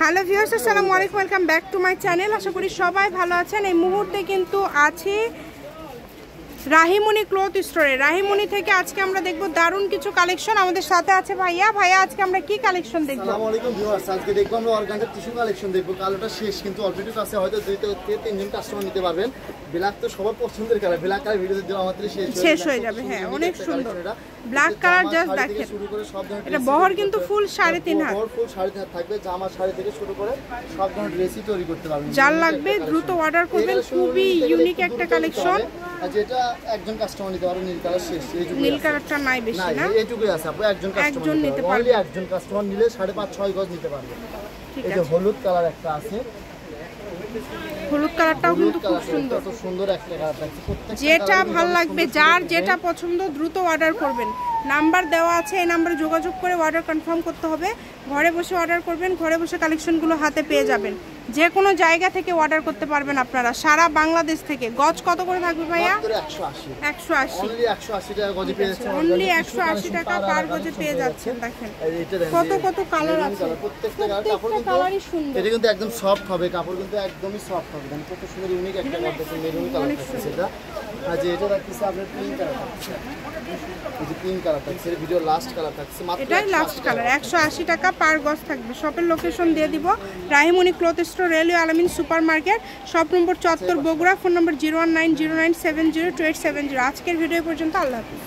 Hello viewers, আসসালামু আলাইকুম, welcome back to my channel. আশা করি সবাই ভালো আছেন। এই মুহূর্তে কিন্তু আছি রাহিমনি ক্লথ স্টোরে। রাহিমনি থেকে আজকে আমরা দেখব দারুণ কিছু কালেকশন। আমাদের সাথে আছে ভাইয়া। আজকে আমরা কি কালেকশন দেখব? আসসালামু আলাইকুম ভিউয়ার্স, আজকে দেখব আমরা অর্গানজার টিস্যু কালেকশন দেখব। কালোটা শেষ, কিন্তু অলরেডি কাছে হয়তো 2 থেকে 3 জন কাস্টমার নিতে পারবেন। ব্ল্যাক তো সবার পছন্দের কালার, ব্ল্যাক কালার ভিডিওতে দেওয়া মাত্র শেষ হয়ে যাবে। হ্যাঁ, অনেক সুন্দর ব্ল্যাক কালার, জাস্ট দেখেন। শুরু করে সব ধরনের এটা বহর কিন্তু ফুল 3.5 হাত, বহর ফুল 3.5 হাত থাকবে। জামা শাড়ি থেকে শুরু করে সব ধরনের ড্রেসই তৈরি করতে পারবেন। যার লাগবে দ্রুত অর্ডার করবেন। খুবই ইউনিক একটা কালেকশন। আর যেটা একজন কাস্টমার নিতে পারবে। নীল কালার শেষ, এইটুকু। নীল কালারটা নাই বেশি না, এইটুকুই আছে। আপনি একজন কাস্টমার নিতে পারবে। একজন কাস্টমার নিলে 5.5-6 গজ নিতে পারবে। এই যে হলুদ কালার একটা আছে, হলুদ কালারটাও কিন্তু খুব সুন্দর। কত সুন্দর একটা কালার আছে। যেটা ভালো লাগবে, যার যেটা পছন্দ দ্রুত অর্ডার করবেন। নাম্বার দেওয়া আছে, এই নাম্বারে যোগাযোগ করে অর্ডার কনফার্ম করতে হবে। ঘরে বসে অর্ডার করবেন, ঘরে বসে কালেকশনগুলো হাতে পেয়ে যাবেন। যে কোনো জায়গা থেকে অর্ডার করতে পারবেন আপনারা, সারা বাংলাদেশ থেকে। গজ কত করে থাকবে ভাইয়া? 180। অনলি 180 টাকা গজে পেয়ে যাচ্ছেন। অনলি 180 টাকা পার গজে পেয়ে যাচ্ছেন। দেখেন কত কালার আছে, প্রত্যেকটা কালারই সুন্দর। এটা কিন্তু একদম সফট হবে, কাপড় কিন্তু একদমই সফট হবে। দেখেন কত সুন্দর ইউনিক একটা কালার আছে, মেরুন কালার আছে সেটা। আর যে এটা রাখতেছে আপনার পিঙ্ক কালার আছে, এই যে পিঙ্ক কালার আছে, এর ভিডিও লাস্ট কালার থাকছে মাত্র এটাই লাস্ট কালার। 180 টাকা পার গজ থাকবে। শপের লোকেশন দিয়ে দিব, রাহিমনি ক্লথ স্টোর, রেলওয়ে আলামিন super market, shop number 74, Bogura. Phone নম্বর 019097028770। আজকের ভিডিও পর্যন্ত, আল্লাহ হাফেজ।